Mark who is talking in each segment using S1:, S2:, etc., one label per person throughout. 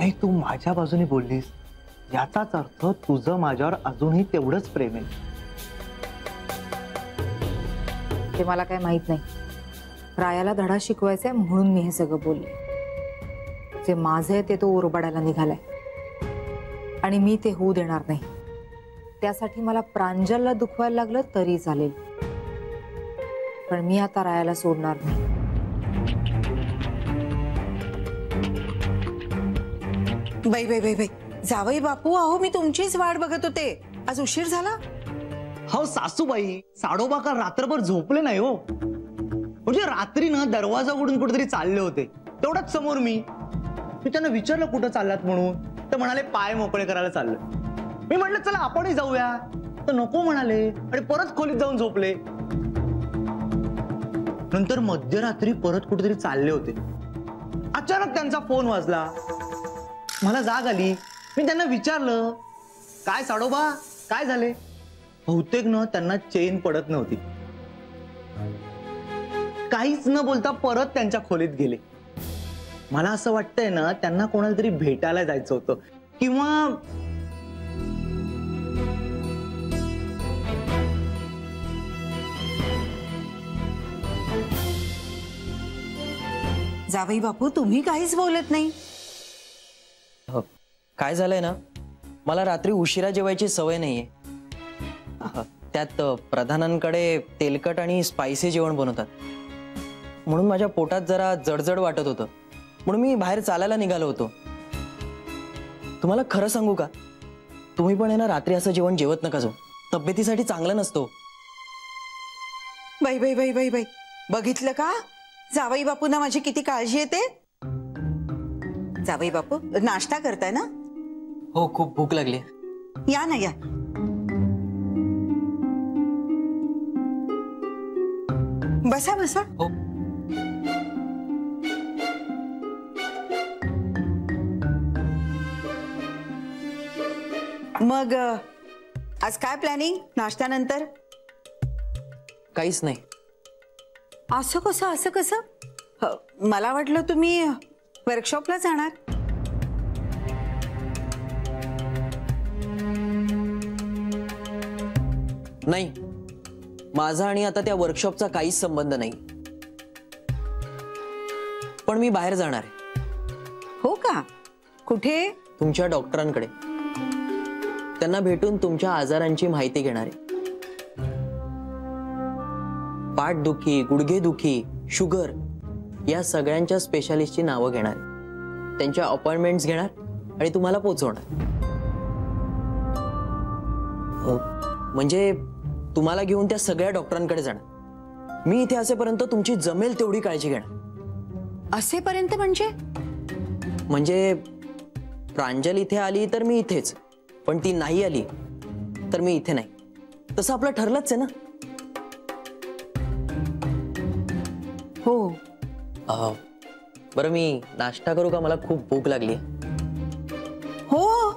S1: नाही, तू माझ्या बाजूने बोललीस याचाच अर्थ तुझं माझ्यावर अजूनही तेवढंच प्रेम आहे.
S2: ते मला काय माहित नाही. रायाला धडा शिकवायचाय म्हणून मी हे सगळं बोलले. जे माझं आहे ते तो ओरबाडायला निघालाय आणि मी ते होऊ देणार नाही. त्यासाठी मला प्रांजलला दुखवायला लागलं तरी चालेल, पण मी आता रायाला सोडणार नाही.
S3: बाई बाई बाई बाई, जावई बापू, अहो मी तुमचीच वाट बघत होते. आज उशीर झाला.
S1: हो सासूबाई, साडोबा काल रात्रभर झोपले नाही हो. म्हणजे रात्री ना दरवाजा उघडून कुठेतरी चालले होते. तेवढाच समोर मी त्यांना विचारलं कुठं चाललात म्हणून, तर म्हणाले पाय मोकळे करायला चाललं. मी म्हटलं चला आपणही जाऊया, तर नको म्हणाले आणि परत खोलीत जाऊन झोपले. नंतर मध्यरात्री परत कुठेतरी चालले होते. अचानक त्यांचा फोन वाजला. मला जाग आली. मी त्यांना विचारलं काय साडोबा काय झाले. बहुतेक न त्यांना चेन पडत नव्हती. काहीच न बोलता परत त्यांच्या खोलीत गेले. मला असं वाटतंय ना त्यांना कोणाला तरी भेटायला जायचं होतं किंवा
S3: जावई बापू तुम्ही काहीच बोलत नाही.
S4: काय झालंय ना, मला रात्री उशिरा जेवायची सवय नाहीये. त्यात प्रधानांकडे तेलकट आणि स्पायसी जेवण बनवतात, म्हणून माझ्या पोटात जरा जडजड वाटत होतं. म्हणून मी बाहेर चालायला निघालो होतो. तुम्हाला खरं सांगू का, तुम्ही पण आहे ना रात्री असं जेवण जेवत नका जाऊ. तब्येतीसाठी चांगलं नसतो.
S3: बाई बाई बाई बाई बाई, बघितलं का जावई बापूंना माझी किती काळजी येते. जावई बापू नाश्ता करताय ना?
S4: हो, खूप भूक लागली.
S3: या ना या. बसा बसा.
S4: हो.
S3: मग आज काय प्लॅनिंग नाश्त्यानंतर?
S4: काहीच नाही.
S3: असं कसं असं कसं? मला वाटलं तुम्ही वर्कशॉपला जाणार.
S4: नाही, माझा आणि आता त्या वर्कशॉपचा काहीच संबंध नाही. पण मी बाहेर जाणार आहे.
S3: हो का? कुठे?
S4: तुमच्या डॉक्टरांकडे. त्यांना भेटून तुमच्या आजारांची माहिती घेणार आहे. पाठदुखी, गुडघेदुखी, शुगर या सगळ्यांच्या स्पेशालिस्टची नावं घेणार आहे. त्यांच्या अपॉइंटमेंट्स घेणार आणि तुम्हाला पोहोचवणार. म्हणजे तुम्हाला घेऊन त्या सगळ्या डॉक्टरांकडे जाणार. मी इथे असेपर्यंत तुमची जमेल तेवढी काळजी घेणार.
S3: असेपर्यंत म्हणजे
S4: प्रांजल इथे आली तर मी इथेच, पण ती नाही आली तर मी इथे नाही. तसं आपलं ठरलंच आहे ना.
S3: हो.
S4: बरं मी नाश्ता करू का? मला खूप भूक लागली.
S3: हो.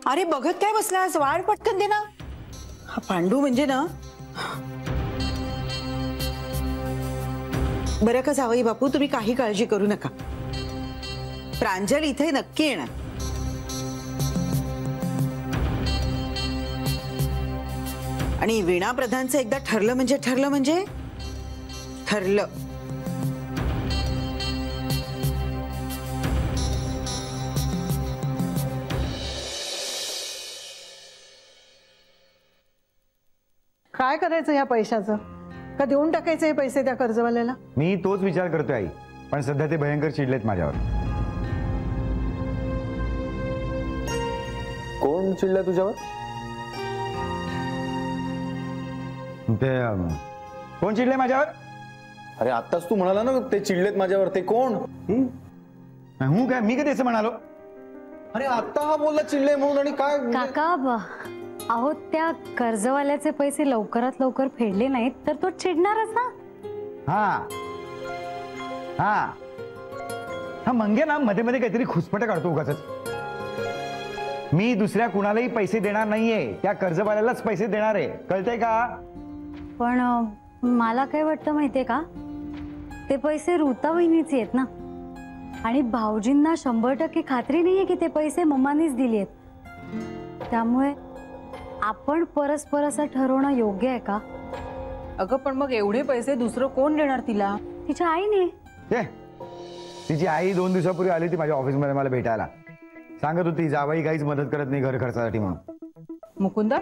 S3: अरे बघत काय बसला, आज वाढ पटकन दे ना. हा पांडू म्हणजे ना. बरं का जावई बापू, तुम्ही काही काळजी करू नका. प्रांजल इथे नक्की येणार. आणि वीणा प्रधानचं एकदा ठरलं म्हणजे ठरलं.
S5: काय करायचं या पैशाचं? का देऊन टाकायचं हे पैसे त्या कर्जवाल्याला?
S6: मी तोच विचार करतोय आई, पण सध्या ते भयंकर चिडलेत माझ्यावर.
S7: कोण चिडलं तुझ्यावर?
S6: ते कोण चिडले माझ्यावर?
S7: अरे आत्ताच तू म्हणाला ना ते चिडलेत माझ्यावर. ते कोण?
S6: हूं काय? मी कधी असं म्हणालो?
S7: अरे आता हा बोलला चिडले म्हणून. आणि काय
S8: काका, अहो त्या कर्जवाल्याचे पैसे लवकरात लवकर फेडले नाहीत तर तो चिडणारच ना.
S6: हा हा हा मंगे ना मध्ये मध्ये काहीतरी खुसपट काढतो उगाचच. मी दुसऱ्या कुणालाही पैसे देणार नाहीये, त्या कर्जवाल्यालाच पैसे देणार आहे. कळतंय का?
S8: पण मला काय वाटतं माहितीये का, ते पैसे ऋता वहिनीचे आहेत ना, आणि भाऊजींना 100% खात्री नाहीये की ते पैसे मम्मानीच दिलेत. त्यामुळे आपण परस्पर असं ठरवणं योग्य आहे का?
S3: अगं पण मग एवढे पैसे दुसरं कोण देणार तिला?
S8: तिच्या आईने.
S6: तिची आई 2 दिवसापूर्वी आली होती माझ्या ऑफिसमध्ये मला भेटायला. सांगत होती जावाई काहीच मदत करत नाही घर खर्चासाठी म्हणून.
S3: मुकुंदा,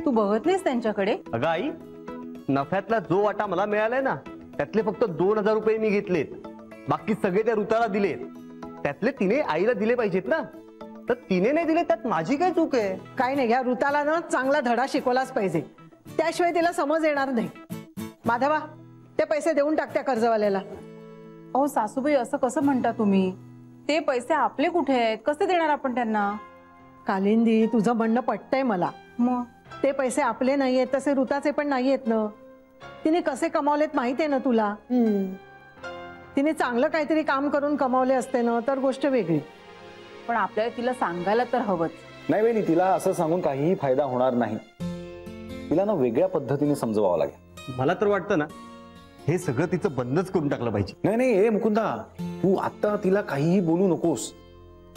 S3: तू बघत नाहीस त्यांच्याकडे?
S9: अगं आई, नफ्यातला जो वाटा मला मिळालाय ना त्यातले फक्त 2000 रुपये मी घेतलेत. बाकी सगळे त्या ऋताला दिलेत. त्यातले तिने आईला दिले पाहिजेत ना. तर तिने नाही दिले त्यात माझी काय चूक आहे?
S5: काय नाही, ह्या ऋताला ना चांगला धडा शिकवलाच पाहिजे, त्याशिवाय तिला समज येणार नाही. माधवा, ते पैसे देऊन टाक त्या कर्जवाल्याला.
S3: अहो सासूबाई, असं कसं म्हणता तुम्ही? ते पैसे आपले कुठे आहेत? कसे देणार आपण त्यांना?
S5: कालिंदी, तुझं म्हणणं पटतंय मला.
S3: मग
S5: ते पैसे आपले नाहीयेत, तसे ऋताचे पण नाहीयेत ना. तिने कसे कमावलेत माहिती आहे ना तुला. तिने चांगलं काहीतरी काम करून कमावले असते ना तर गोष्ट वेगळी.
S3: पण आपल्याला तिला सांगायला तर हवंच.
S7: नाही वहिनी, तिला असं सांगून काहीही फायदा होणार नाही. तिला ना वेगळ्या पद्धतीने समजवावं लागेल.
S9: मला तर वाटतं ना हे सगळं तिचं बंदच करून टाकलं पाहिजे.
S7: नाही नाही, हे मुकुंदा, तू आता तिला काहीही बोलू नकोस.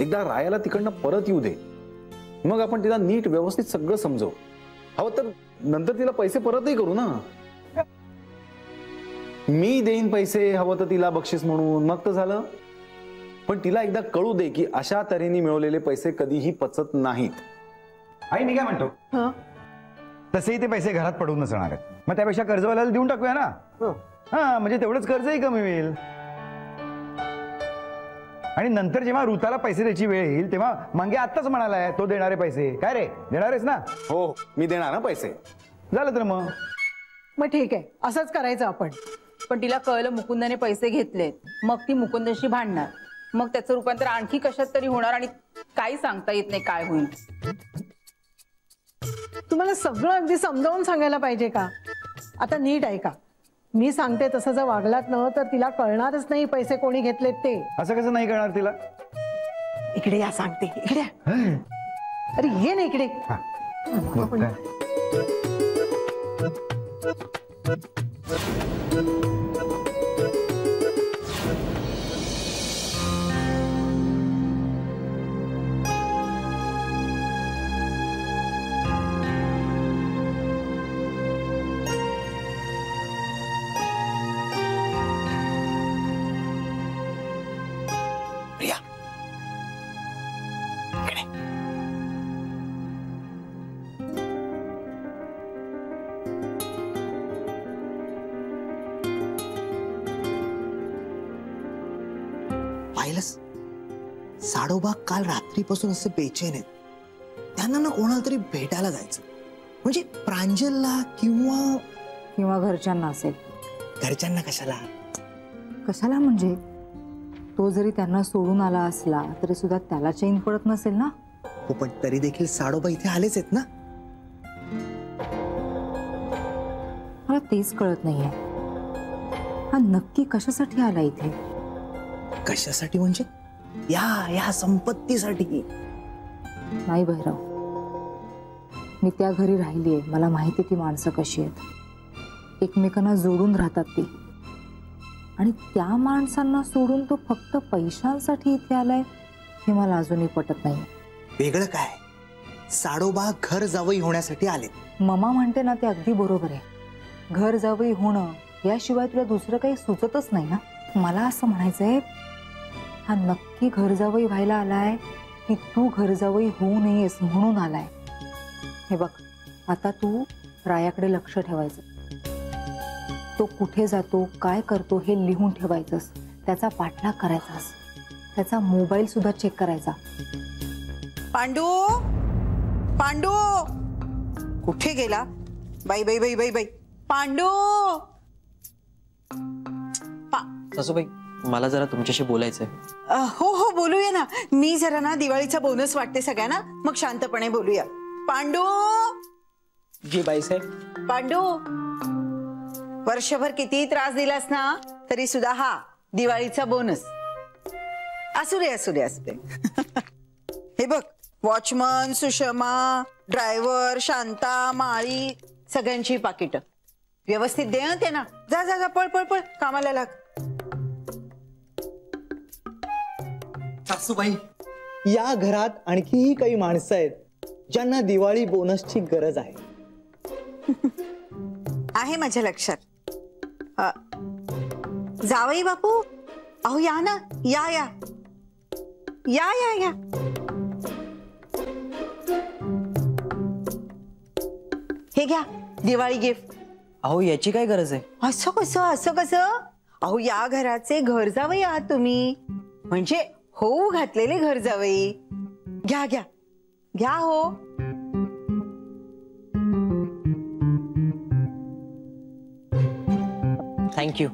S7: एकदा रायाला तिकडनं परत येऊ दे, मग आपण तिला नीट व्यवस्थित सगळं समजवू. हवं तर नंतर तिला पैसे परतही करू ना. मी देईन पैसे, हवं तर तिला बक्षीस म्हणून, मग तर झालं. पण तिला एकदा कळू दे की अशा तऱ्हेने मिळवलेले पैसे कधीही पचत नाहीत.
S6: आई, मी काय म्हणतो, तसेही ते पैसे घरात पडून नसणार आहेत. मग त्यापेक्षा कर्जवाल्याला देऊन टाकूया ना. हा, म्हणजे तेवढंच कर्जही कमी होईल. आणि नंतर जेव्हा ऋताला पैसे द्यायची वेळ येईल तेव्हा मंगे आत्ताच म्हणालाय तो देणारे पैसे. काय रे, देणारेस ना?
S7: हो, मी देणार ना पैसे.
S6: झालं तर मग
S5: ठीक आहे, असंच करायचं आपण.
S3: पण तिला कळलं मुकुंदाने पैसे घेतलेत, मग ती मुकुंदाशी भांडणार. मग त्याचं रूपांतर आणखी कशात तरी होणार आणि काही सांगता येत नाही काय होईल.
S5: तुम्हाला सगळं अगदी समजावून सांगायला पाहिजे का? आता नीट ऐका, मी सांगते तसं जर वागलात ना तर तिला कळणारच नाही पैसे कोणी घेतलेत ते.
S6: असं कसं नाही कळणार तिला?
S5: इकडे या, सांगते. इकडे या. अरे ये ना इकडे.
S1: पाहिलंस, साडोबा काल रात्रीपासून असे बेचैन आहेत. त्यांना ना कोणाला तरी भेटायला जायचं. म्हणजे प्रांजलला
S2: किंवा घरच्यांना असेल.
S1: घरच्यांना कशाला?
S2: कशाला म्हणजे तो जरी त्यांना सोडून आला असला तरी सुद्धा त्याला चैन पडत नसेल ना.
S1: हो, पण तरी देखील साडोबा इथे आलेच आहेत ना.
S2: मला तेच कळत नाहीये, हा नक्की कशासाठी आला इथे?
S1: कशासाठी म्हणजे? या संपत्तीसाठी.
S2: नाही भैरव, मी त्या घरी राहिलीये, मला माहिती ती माणसं कशी आहेत. एकमेकांना जोडून राहतात ती. आणि त्या माणसांना सोडून तो फक्त पैशांसाठी इथे आलाय हे मला अजूनही पटत नाही.
S1: वेगळं काय? साडोबा घर जावई होण्यासाठी आलेत.
S2: ममा म्हणते ना ते अगदी बरोबर आहे. घर जावई होणं याशिवाय तुला दुसरं काही सुचतच नाही ना. मला असं म्हणायचंय, हा नक्की घर जावई व्हायला आलाय की तू घर जावई होऊ नयेस म्हणून आलाय? हे बघ, आता तू रायाकडे लक्ष ठेवायचं. तो कुठे जातो, काय करतो हे लिहून ठेवायचंस. त्याचा पाठलाग करायचास. त्याचा मोबाईल सुद्धा चेक करायचा.
S3: पांडू, पांडू कुठे गेला? बाई बाई बाई बाई बाई, पांडू.
S4: सासूबाई, मला जरा तुमच्याशी बोलायचंय.
S3: हो हो, बोलूया ना. मी जरा ना दिवाळीचा बोनस वाटते सगळ्यांना, मग शांतपणे बोलूया. पांडू.
S4: जी बाईसाहेब.
S3: पांडू, वर्षभर किती त्रास दिलास ना तरी सुद्धा हा दिवाळीचा बोनस. असू दे असू दे असू दे. हे बघ, वॉचमन, सुषमा, ड्रायव्हर, शांता, माळी सगळ्यांची पाकिट व्यवस्थित दे ना त्यांना. जा जा जा, पळ पळ पळ, कामाला लाग.
S1: सासूबाई, या घरात आणखीही काही माणसं आहेत ज्यांना दिवाळी बोनसची गरज आहे.
S3: आहे माझ्या लक्षात. जावई बापू, अहो या ना, या या या या या. हे घ्या दिवाळी गिफ्ट.
S4: अहो याची काय गरज आहे?
S3: असं कसं, असं कसं? अहो या घराचे घर जावई आहात तुम्ही, म्हणजे होऊ घातलेले घर जावई. घ्या घ्या घ्या. हो
S4: थँक्यू.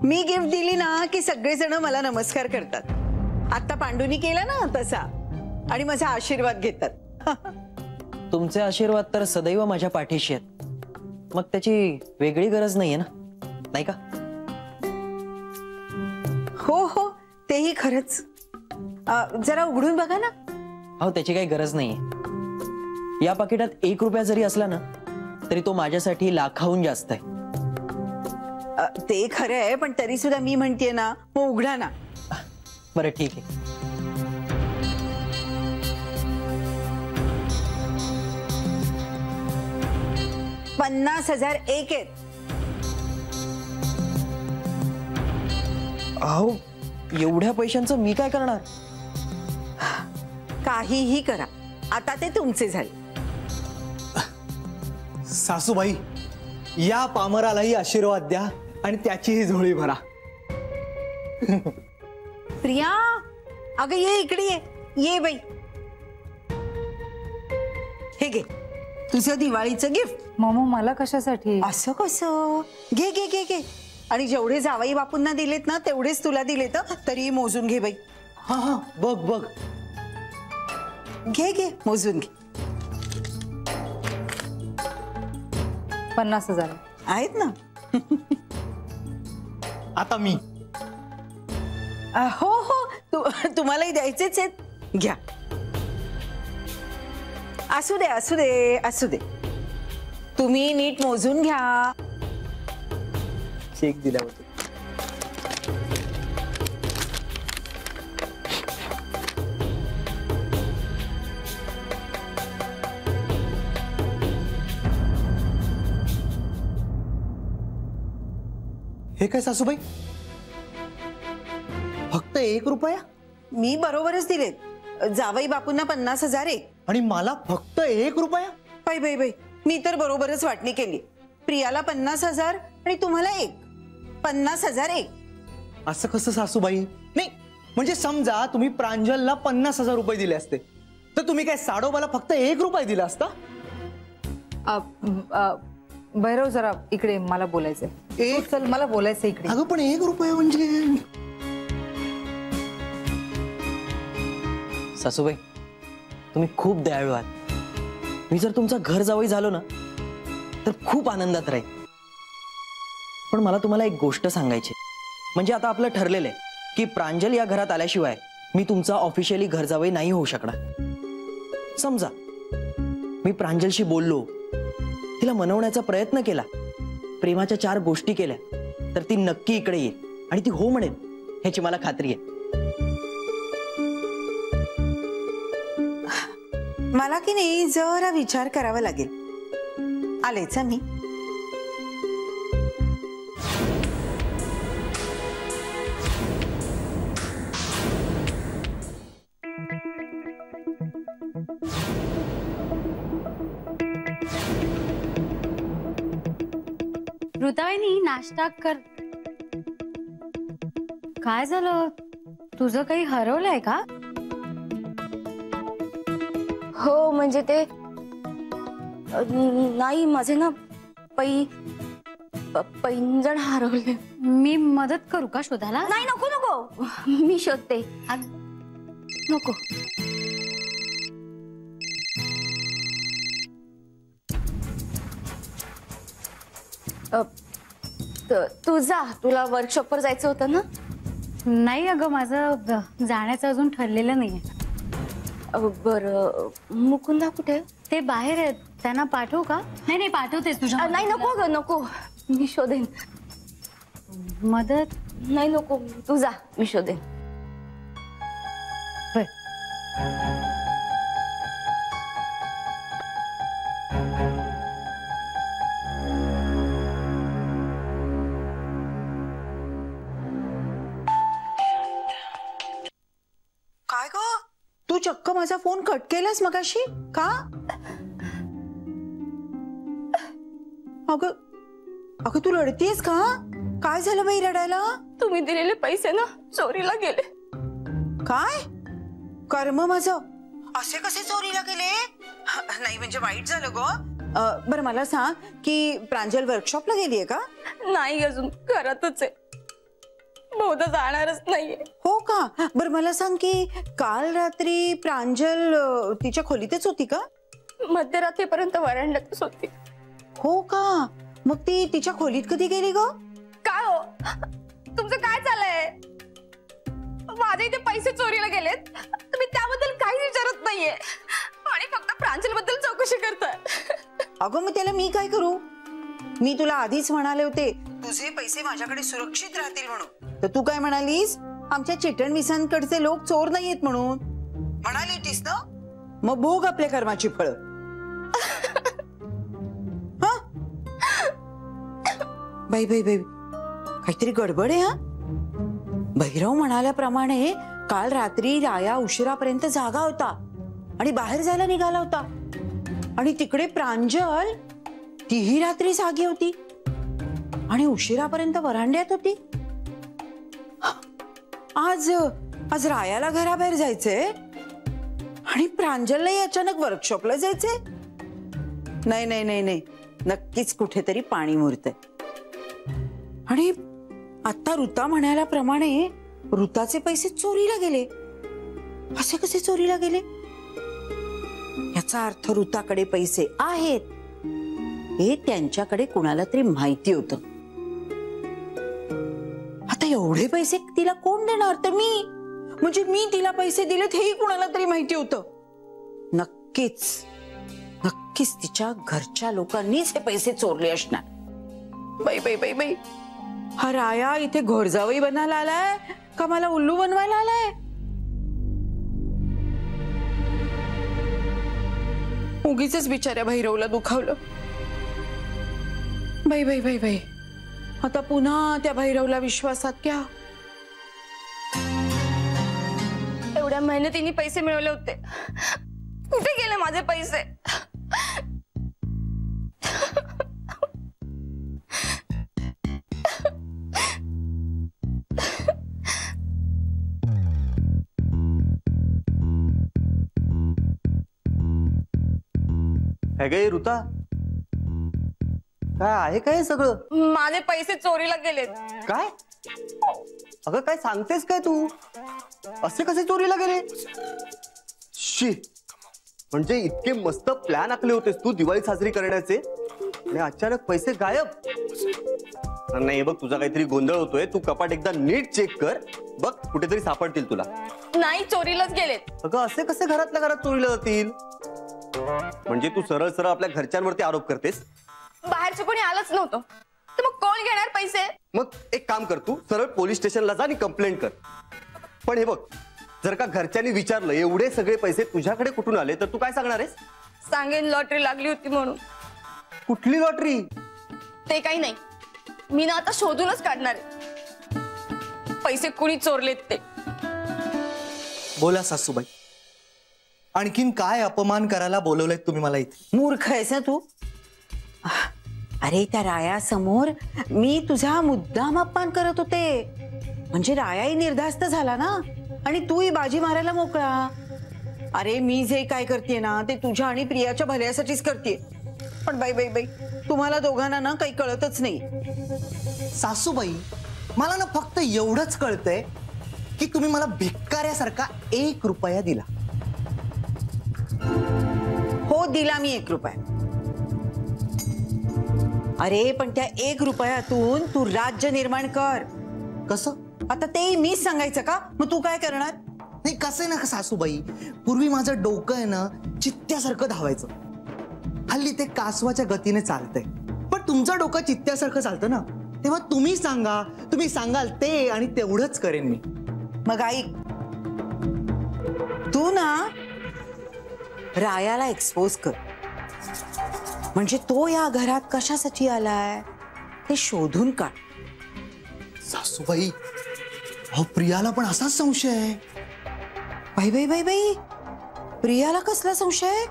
S3: मी गिफ्ट दिली ना की सगळेजण मला नमस्कार करतात. आता पांडूनी केला ना तसा, आणि माझा आशीर्वाद घेतात.
S4: तुमचे आशीर्वाद तर सदैव माझ्या पाठीशी आहेत. मग त्याची वेगळी गरज नाहीये ना, नाही का?
S3: हो हो, तेही खरंच. जरा उघडून बघा ना.
S4: अहो त्याची काही गरज नाहीये. या पाकिटात 1 रुपया जरी असला ना तरी तो माझ्यासाठी लाखाहून जास्त आहे.
S3: ते खरं आहे, पण तरी सुद्धा मी म्हणतेय ना, मग उघडा ना.
S4: बरं ठीक आहे.
S3: $50,000 एक आहेत.
S4: अहो एवढ्या पैशांचं मी काय करणार?
S3: काहीही करा, आता ते तुमचे झाले.
S1: सासूबाई, या पामरालाही आशीर्वाद द्या आणि त्याचीही झोळी भरा.
S3: प्रिया, अगं ये इकडे, ये बाई. हे घे तुझं दिवाळीचं गिफ्ट.
S2: मम्मा मला कशासाठी?
S3: असं कसं? घे घे घे घे. आणि जेवढे जावई बापूंना दिलेत ना तेवढेच तुला दिलेत, तरी मोजून घे बाई.
S1: हा हा, बघ बघ.
S3: घे घे, मोजून घे.
S2: 50,000
S3: आहेत ना.
S1: आता मी.
S3: हो हो, तुम्हालाही द्यायचेच आहेत. घ्या. असू दे असू दे असू दे. तुम्ही नीट मोजून घ्या.
S1: चेक दिला होता. हे काय सासूबाई, फक्त 1 रुपया?
S3: मी बरोबरच दिलेत. जावई बापूंना 50,000 एक,
S1: आणि मला फक्त 1 रुपया?
S3: बाई बाई बाई, मी तर बरोबरच वाटणी केली. प्रियाला 50,000 आणि तुम्हाला 50,000 एक.
S1: असं कसं सासूबाई? नाही म्हणजे समजा तुम्ही प्रांजलला 50,000 रुपये दिले असते तर तुम्ही काय साडोबाला फक्त 1 रुपया दिला असता?
S2: भैरव जरा इकडे, मला बोलायचंय. चल मला बोलायचं इकडे.
S1: अगं पण 1 रुपया म्हणजे.
S4: सासूबाई तुम्ही खूप दयाळू आहात. मी जर तुमचा घर जावई झालो ना तर खूप आनंदात राहील. पण मला तुम्हाला एक गोष्ट सांगायची. म्हणजे आता आपलं ठरलेलं आहे की प्रांजल या घरात आल्याशिवाय मी तुमचा ऑफिशियली घर जावई नाही होऊ शकणार. समजा मी प्रांजलशी बोललो, तिला मनवण्याचा प्रयत्न केला, प्रेमाच्या 4 गोष्टी केल्या, तर ती नक्की इकडे येईल आणि ती हो म्हणेल ह्याची मला खात्री आहे.
S3: मला की नाही जरा विचार करावा लागेल. आलेच मी.
S8: ऋतावाहिनी नाश्ता कर. काय झालं? तुझं काही हरवलंय का?
S10: हो म्हणजे ते नाही, माझे ना पैंजण हरवले.
S8: मी मदत करू का शोधायला?
S10: नाही नको नको, मी शोधते. नको. तू जा, तुला वर्कशॉपवर जायचं होतं ना?
S8: नाही अगं, माझं जाण्याचं अजून ठरलेलं नाहीये.
S10: बरं, मुकुंदा कुठे?
S8: ते बाहेर आहेत, त्यांना पाठवू का? नाही नाही पाठवतेस तुझ्या.
S10: नाही नको ग, नको, मी शोधेन.
S8: मदत?
S10: नाही नको, तू जा, मी शोधेन.
S3: काय ग, तू चक्क माझा फोन कट केलास मगाशी का? अगं अगं तू रडतीयस का? काय झालं बाई रडायला?
S10: तुम्ही दिलेले पैसे ना चोरीला गेले.
S3: काय कर्म माझं, असे कसे चोरीला गेले? नाही म्हणजे वाईट झालं ग. बरं मला सांग की प्रांजल वर्कशॉपला गेलीये का?
S10: नाही अजून घरातच आहे, बहुधा जाणारच नाहीये.
S3: हो का? बरं मला सांग की काल रात्री प्रांजल तिच्या खोलीतच होती का?
S10: मध्यरात्रीपर्यंत वरांड्यातच होती.
S3: हो का? मग ती तिच्या खोलीत कधी गेली ग?
S10: काय हो तुमचं काय चाललंय? माझे इथे पैसे चोरीला गेलेत, तुम्ही त्याबद्दल काहीच विचारत नाहीये आणि फक्त प्रांजल बद्दल चौकशी करताय.
S3: अगं मग त्याला मी काय करू? मी तुला आधीच म्हणाले होते तुझे पैसे माझ्याकडे सुरक्षित राहतील म्हणून, तर तू काय म्हणालीस? आमच्या चिटणवीसांकडचे लोक चोर नाहीयेत म्हणून म्हणाली होतीस ना. मग भोग आपल्या कर्माची फळ. बाई बाई बाई काहीतरी गडबड आहे. हा भैरव म्हणाल्याप्रमाणे काल रात्री राया उशिरापर्यंत जागा होता आणि बाहेर जायला निघाला होता, आणि तिकडे प्रांजल तीही रात्री जागी होती आणि उशिरापर्यंत वरांड्यात होती. आज आज रायाला घराबाहेर जायचंय आणि प्रांजलला अचानक वर्कशॉपला जायचंय. नाही नाही नाही नाही, नक्कीच कुठेतरी पाणी मुरतंय. आणि आता ऋता म्हणाल्याप्रमाणे ऋताचे पैसे चोरीला गेले. असे कसे चोरीला गेले? याचा अर्थ ऋताकडे पैसे आहेत हे त्यांच्याकडे कुणाला तरी माहिती होतं. आता एवढे पैसे तिला कोण देणार? तर मी, म्हणजे मी तिला पैसे दिलेत हेही कुणाला तरी माहिती होतं. नक्कीच नक्कीच तिच्या घरच्या लोकांनीच हे पैसे चोरले असणार. बाई बाई बाई बाई, हा राया इथे घोरजावई बनायला आलाय का मला उल्लू बनवायला आलाय? उगीच बिचाऱ्या भैरवला दुखावलं. बाई बाई बाई बाई, आता पुन्हा त्या भैरवला विश्वासात घ्या.
S10: एवढ्या मेहनतीने पैसे मिळवले होते, कुठे गेले माझे पैसे?
S9: गे ऋता, काय आहे काय सगळं?
S10: माझे पैसे चोरीला गेलेत.
S9: काय? अगं काय सांगतेस काय तू? असे कसे चोरीला गेले? शी, म्हणजे इतके मस्त प्लॅन आखले होतेस तू दिवाळी साजरी करण्याचे आणि अचानक पैसे गायब. नाही बघ, तुझा काहीतरी गोंधळ होतोय. तू कपाट एकदा नीट चेक कर, बघ कुठेतरी सापडतील तुला.
S10: नाही, चोरीलाच गेलेत.
S9: अगं असे कसे घरातल्या घरात चोरीला जातील? म्हणजे तू सरळ सरळ आपल्या घरच्यांवरती आरोप करतेस?
S10: बाहेरचं कोणी आलंच नव्हतं, तर मग कोण घेणार पैसे?
S9: मग एक काम कर, तू सरळ पोलीस स्टेशनला जा आणि कंप्लेंट कर. पण हे बघ, जर का घरच्यांनी विचारलं एवढे सगळे पैसे तुझ्याकडे कुठून आले, तर तू काय सांगणार आहेस?
S10: सांगेन लॉटरी लागली होती म्हणून.
S9: कुठली लॉटरी?
S10: ते काही नाही, मी ना आता शोधूनच काढणार आहे पैसे कुणी चोरलेत ते.
S1: बोला सासूबाई, आणखीन काय अपमान करायला बोलवलंय तुम्ही मला इथे?
S3: मूर्ख आहेस ना तू. अरे त्या राया समोर मी तुझा मुद्दाम अपमान करत होते, म्हणजे रायाही निर्धास्त झाला ना आणि तूही बाजी मारायला मोकळा. अरे मी जे काय करते ना ते तुझ्या आणि प्रियाच्या भल्यासाठीच करते. पण बाई बाई बाई, तुम्हाला दोघांना ना काही कळतच नाही.
S1: सासूबाई, मला ना फक्त एवढंच कळतंय की तुम्ही मला भिक्काऱ्यासारखा 1 रुपया दिला.
S3: हो दिला मी 1 रुपया. अरे पण त्या 1 रुपयातून तू राज्य निर्माण कर.
S1: कसं?
S3: आता ते मीच सांगायचं का? मग तू काय करणार?
S1: नाही कसं ना सासूबाई, पूर्वी माझं डोकं आहे ना चित्त्यासारखं धावायचं. हल्ली ते कासवाच्या गतीने चालतंय. पण तुमचं डोकं चित्त्यासारखं चालतं ना, तेव्हा तुम्ही सांगाल ते आणि तेवढंच करेन मी.
S3: मग ऐक, तू ना रायाला एक्सपोज कर, म्हणजे तो या घरात कशासाठी आलाय ते शोधून काढ.
S1: सासूबाई, अहो प्रियाला पण असाच संशय आहे.
S3: बाई बाई बाई बाई, प्रियाला कसला संशय?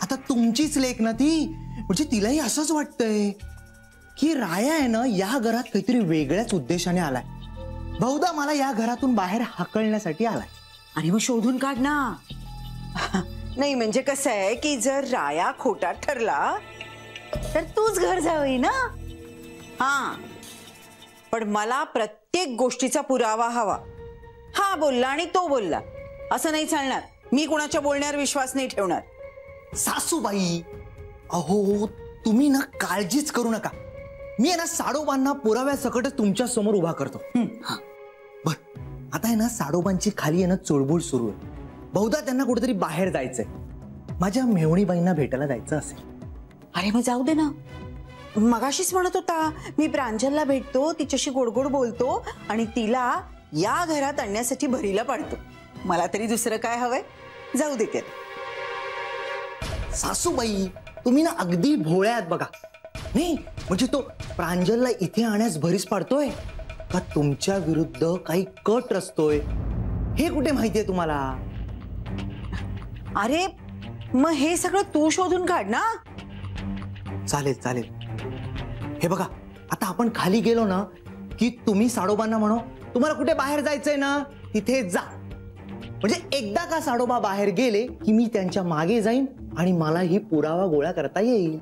S1: आता तुमचीच लेक ना ती, म्हणजे तिलाही असंच वाटतंय की राया आहे ना या घरात काहीतरी वेगळ्याच उद्देशाने आलाय. बहुधा मला या घरातून बाहेर हाकलण्यासाठी आलाय.
S3: आणि मग शोधून काढ ना. नाही म्हणजे कसं आहे की जर राया खोटा ठरला तर तूच घर जावई ना. हा, पण मला प्रत्येक गोष्टीचा पुरावा हवा. हा बोलला आणि तो बोलला असं नाही चालणार. मी कुणाच्या बोलण्यावर विश्वास नाही ठेवणार.
S1: सासूबाई, अहो तुम्ही ना काळजीच करू नका. मी आहे ना साडोबांना पुराव्यासकटच तुमच्या समोर उभा करतो. बर, आता आहे ना साडोबांची खाली आहे ना चुळबुळ सुरू आहे. बहुधा त्यांना कुठेतरी बाहेर जायचंय. माझ्या मेवणीबाईंना भेटायला जायचं असेल.
S3: अरे मग जाऊ दे ना. मगाशीच म्हणत होता मी प्रांजलला भेटतो, तिच्याशी गोडगोड बोलतो आणि तिला या घरात आणण्यासाठी भरीला पाडतो. मला तरी दुसरं काय हवंय? जाऊ दे ते.
S1: सासूबाई, तुम्ही ना अगदी भोळ्या आहात बघा. नाही म्हणजे तो प्रांजलला इथे आणण्यास भरीस पाडतोय का तुमच्या विरुद्ध काही कट रचतोय हे कुठे माहितीये तुम्हाला?
S3: अरे मग हे सगळं तू शोधून काढ ना.
S1: चालेल चालेल. हे बघा, आता आपण खाली गेलो ना की तुम्ही साडोबांना म्हणो तुम्हाला कुठे बाहेर जायचंय ना तिथे जा. म्हणजे एकदा का साडोबा बाहेर गेले की मी त्यांच्या मागे जाईन आणि मला ही पुरावा गोळा करता येईल.